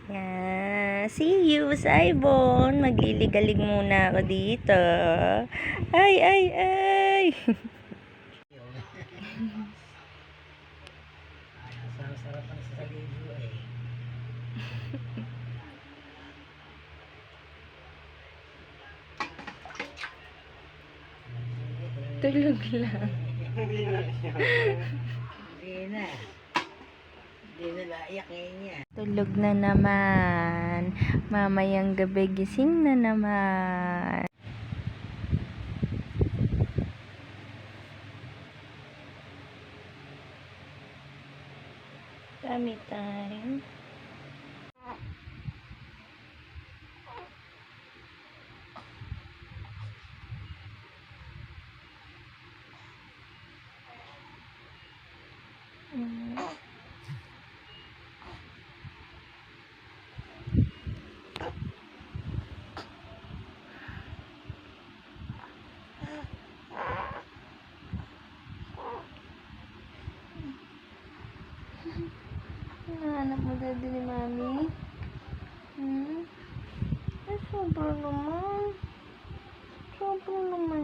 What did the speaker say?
Yan. See you, Saibon. Magliligalig muna ako dito. Ay, ay, ay. Sarap-sarapan sa libo eh. Tulog lang. Hindi na. Hindi na laiyak ngayon yan. Tulog na naman. Mamayang gabi gising na naman. Tummy time. Hinahanap mo daddy ni mami? Ay, sobra naman. Sobra naman